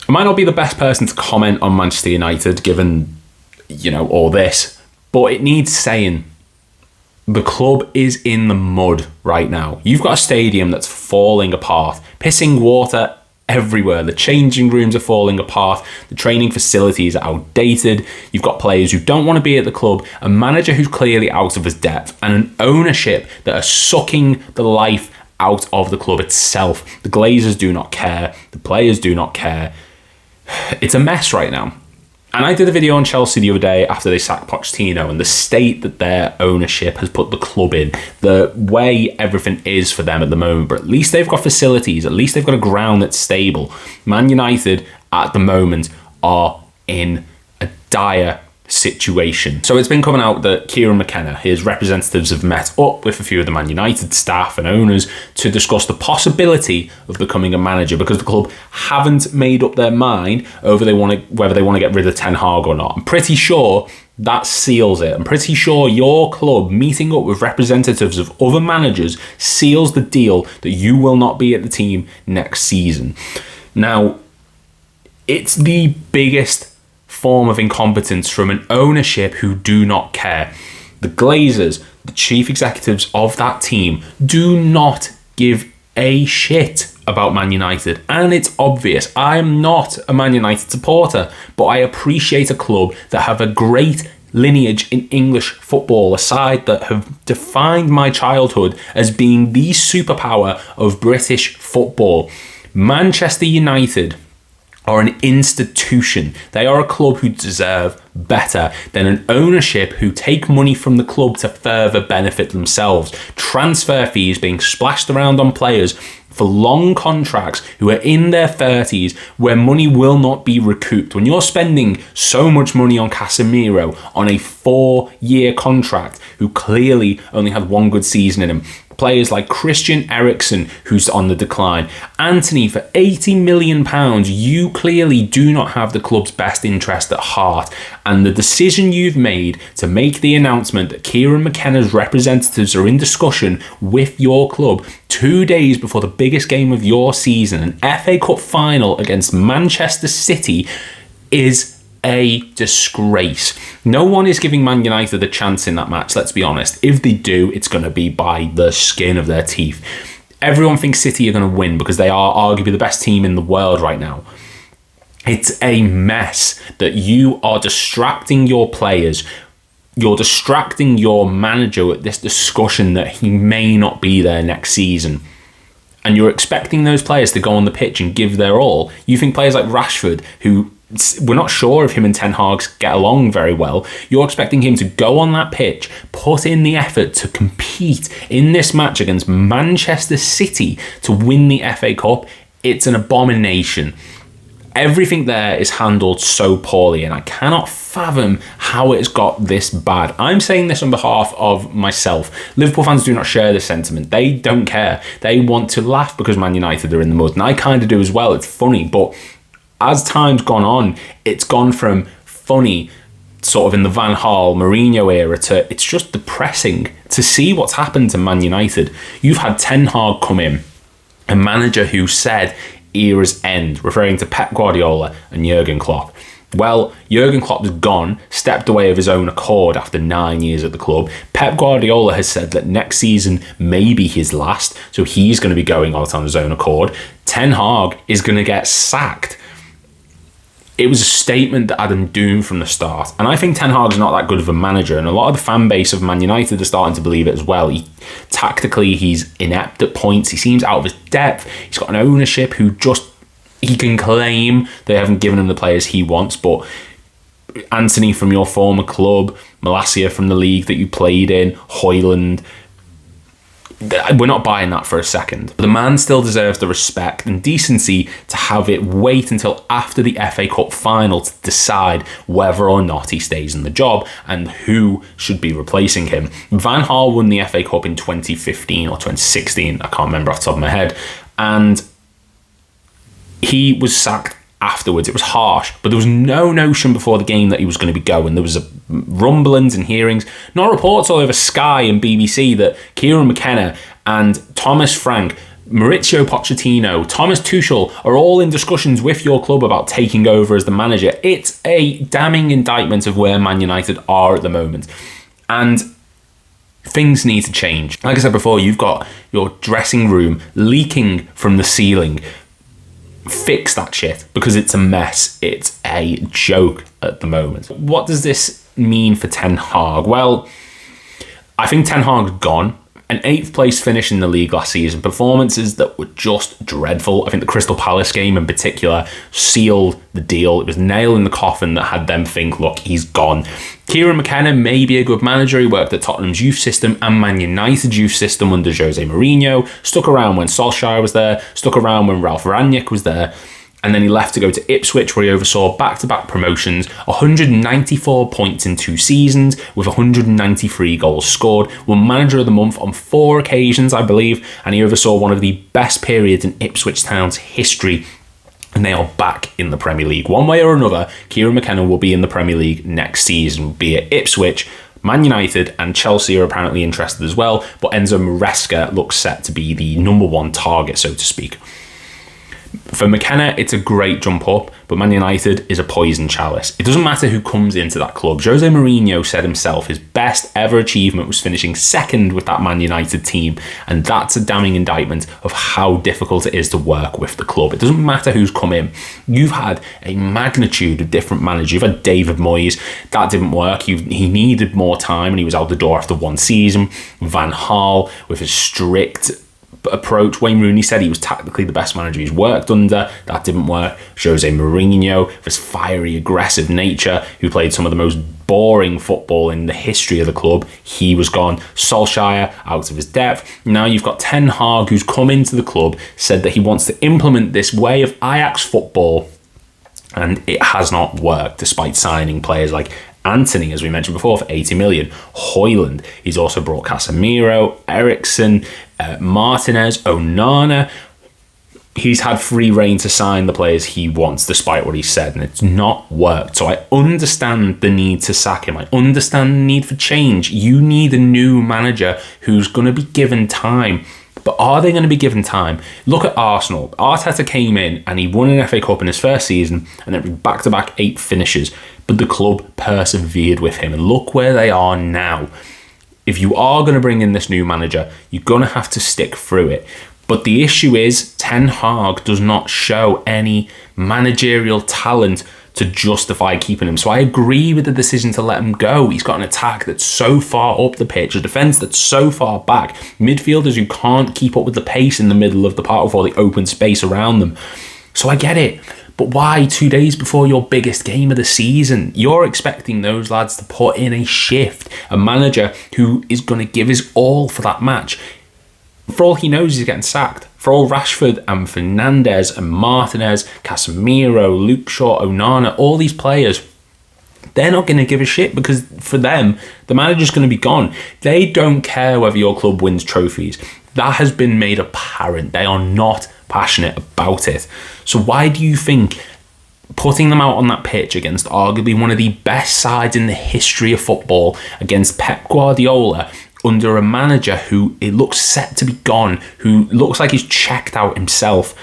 I might not be the best person to comment on Manchester United, given, all this, but it needs saying. The club is in the mud right now. You've got a stadium that's falling apart, pissing water everywhere. The changing rooms are falling apart. The training facilities are outdated. You've got players who don't want to be at the club, a manager who's clearly out of his depth, and an ownership that are sucking the life out of the club itself. The Glazers do not care. The players do not care. It's a mess right now. And I did a video on Chelsea the other day after they sacked Pochettino and the state that their ownership has put the club in, the way everything is for them at the moment. But at least they've got facilities, at least they've got a ground that's stable. Man United at the moment are in a dire situation. So it's been coming out that Kieran Mckenna, his representatives, have met up with a few of the Man United staff and owners to discuss the possibility of becoming a manager, because the club haven't made up their mind over whether they want to get rid of Ten Hag or not. I'm pretty sure that seals it. I'm pretty sure your club meeting up with representatives of other managers seals the deal that you will not be at the team next season. Now, it's the biggest form of incompetence from an ownership who do not care. The Glazers, the chief executives of that team, do not give a shit about Man United, and it's obvious. I'm not a Man United supporter, but I appreciate a club that have a great lineage in English football, a side that have defined my childhood as being the superpower of British football. Manchester United are an institution. They are a club who deserve better than an ownership who take money from the club to further benefit themselves. Transfer fees being splashed around on players for long contracts who are in their 30s where money will not be recouped. When you're spending so much money on Casemiro on a 4-year contract who clearly only had one good season in him, players like Christian Eriksen, who's on the decline, Anthony for £80 million, you clearly do not have the club's best interest at heart. And the decision you've made to make the announcement that Kieran Mckenna's representatives are in discussion with your club 2 days before the biggest game of your season, an FA Cup final against Manchester City, is a disgrace. No one is giving Man United a chance in that match, let's be honest. If they do, it's going to be by the skin of their teeth. Everyone thinks City are going to win because they are arguably the best team in the world right now. It's a mess that you are distracting your players. You're distracting your manager with this discussion that he may not be there next season. And you're expecting those players to go on the pitch and give their all. You think players like Rashford, who we're not sure if him and Ten Hag get along very well, you're expecting him to go on that pitch, put in the effort to compete in this match against Manchester City to win the FA Cup. It's an abomination. Everything there is handled so poorly, and I cannot fathom how it's got this bad. I'm saying this on behalf of myself. Liverpool fans do not share this sentiment. They don't care. They want to laugh because Man United are in the mud, and I kind of do as well. It's funny, but as time's gone on, it's gone from funny, sort of in the Van Gaal, Mourinho era, to it's just depressing to see what's happened to Man United. You've had Ten Hag come in, a manager who said era's end, referring to Pep Guardiola and Jurgen Klopp. Well, Jurgen Klopp's gone, stepped away of his own accord after 9 years at the club. Pep Guardiola has said that next season may be his last, so he's going to be going out on his own accord. Ten Hag is going to get sacked. It was a statement that had him doomed from the start. And I think Ten Hag's not that good of a manager, and a lot of the fan base of Man United are starting to believe it as well. Tactically, he's inept at points. He seems out of his depth. He's got an ownership who he can claim they haven't given him the players he wants, but Anthony from your former club, Malacia from the league that you played in, Højlund, we're not buying that for a second. The man still deserves the respect and decency to have it wait until after the FA Cup final to decide whether or not he stays in the job and who should be replacing him. Van Gaal won the FA Cup in 2015 or 2016, I can't remember off the top of my head, and he was sacked afterwards. It was harsh, but there was no notion before the game that he was going to be going. There was rumblings and hearings, not reports all over Sky and BBC, that Kieran Mckenna and Thomas Frank Mauricio Pochettino, Thomas Tuchel are all in discussions with your club about taking over as the manager. It's a damning indictment of where Man United are at the moment. And things need to change. Like I said before, you've got your dressing room leaking from the ceiling. Fix that shit, because it's a mess. It's a joke at the moment. What does this mean for Ten Hag? Well, I think Ten Hag's gone. An 8th place finish in the league last season, performances that were just dreadful. I think the Crystal Palace game in particular sealed the deal. It was nail in the coffin that had them think, look, he's gone. Kieran Mckenna may be a good manager. He worked at Tottenham's youth system and Man United's youth system under Jose Mourinho. Stuck around when Solskjaer was there. Stuck around when Ralf Rangnick was there. And then he left to go to Ipswich, where he oversaw back-to-back promotions, 194 points in 2 seasons, with 193 goals scored, won Manager of the Month on 4 occasions, I believe, and he oversaw one of the best periods in Ipswich Town's history. And they are back in the Premier League. One way or another, Kieran Mckenna will be in the Premier League next season, be it Ipswich, Man United and Chelsea are apparently interested as well, but Enzo Maresca looks set to be the number 1 target, so to speak. For McKenna, it's a great jump up, but Man United is a poison chalice. It doesn't matter who comes into that club. Jose Mourinho said himself his best ever achievement was finishing 2nd with that Man United team, and that's a damning indictment of how difficult it is to work with the club. It doesn't matter who's come in. You've had a magnitude of different managers. You've had David Moyes. That didn't work. He needed more time, and he was out the door after 1 season. Van Gaal, with his strict approach. Wayne Rooney said he was tactically the best manager he's worked under. That didn't work. Jose Mourinho, with his fiery, aggressive nature, who played some of the most boring football in the history of the club, he was gone. Solskjaer, out of his depth. Now you've got Ten Hag, who's come into the club, said that he wants to implement this way of Ajax football, and it has not worked, despite signing players like Anthony, as we mentioned before, for 80 million. Højlund. He's also brought Casemiro, Eriksen, Martinez, Onana. He's had free reign to sign the players he wants, despite what he said, and it's not worked. So I understand the need to sack him. I understand the need for change. You need a new manager who's going to be given time. But are they going to be given time? Look at Arsenal. Arteta came in and he won an FA Cup in his first season and then back-to-back 8 finishes. But the club persevered with him. And look where they are now. If you are going to bring in this new manager, you're going to have to stick through it. But the issue is Ten Hag does not show any managerial talent to justify keeping him. So I agree with the decision to let him go. He's got an attack that's so far up the pitch, a defence that's so far back, midfielders who can't keep up with the pace in the middle of the park or the open space around them. So I get it. But why 2 days before your biggest game of the season? You're expecting those lads to put in a shift, a manager who is going to give his all for that match. For all he knows, he's getting sacked. For all Rashford and Fernandes and Martinez, Casemiro, Luke Shaw, Onana, all these players, they're not going to give a shit, because for them, the manager's going to be gone. They don't care whether your club wins trophies. That has been made apparent. They are not passionate about it. So why do you think putting them out on that pitch against arguably one of the best sides in the history of football, against Pep Guardiola, under a manager who it looks set to be gone, who looks like he's checked out himself,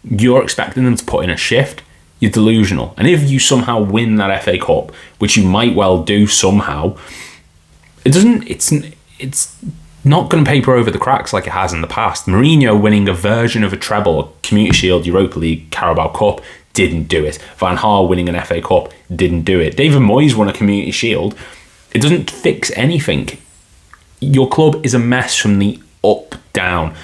you're expecting them to put in a shift? You're delusional. And if you somehow win that FA Cup, which you might well do somehow, it's not going to paper over the cracks like it has in the past. Mourinho winning a version of a treble, Community Shield, Europa League, Carabao Cup, didn't do it. Van Gaal winning an FA Cup, didn't do it. David Moyes won a Community Shield. It doesn't fix anything. Your club is a mess from the up down.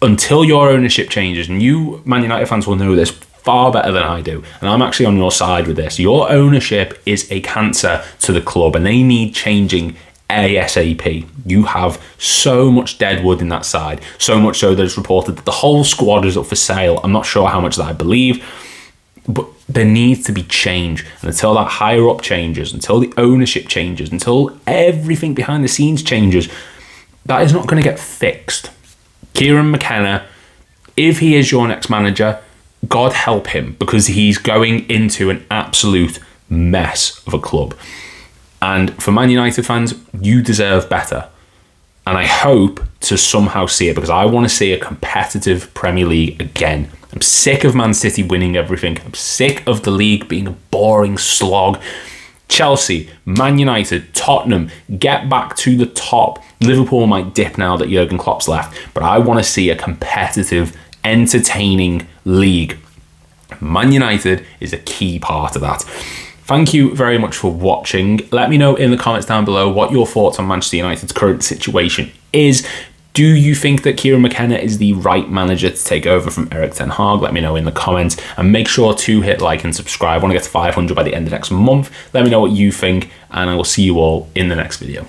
Until your ownership changes, and you Man United fans will know this far better than I do, and I'm actually on your side with this. Your ownership is a cancer to the club, and they need changing ASAP. You have so much dead wood in that side, so much so that it's reported that the whole squad is up for sale. I'm not sure how much that I believe, but there needs to be change. And until that higher up changes, until the ownership changes, until everything behind the scenes changes, that is not going to get fixed. Kieran Mckenna, if he is your next manager, God help him, because he's going into an absolute mess of a club. And for Man United fans, you deserve better. And I hope to somehow see it, because I want to see a competitive Premier League again. I'm sick of Man City winning everything. I'm sick of the league being a boring slog. Chelsea, Man United, Tottenham, get back to the top. Liverpool might dip now that Jurgen Klopp's left, but I want to see a competitive, entertaining league. Man United is a key part of that. Thank you very much for watching. Let me know in the comments down below what your thoughts on Manchester United's current situation is. Do you think that Kieran Mckenna is the right manager to take over from Erik ten Hag? Let me know in the comments, and make sure to hit like and subscribe. I want to get to 500 by the end of next month. Let me know what you think, and I will see you all in the next video.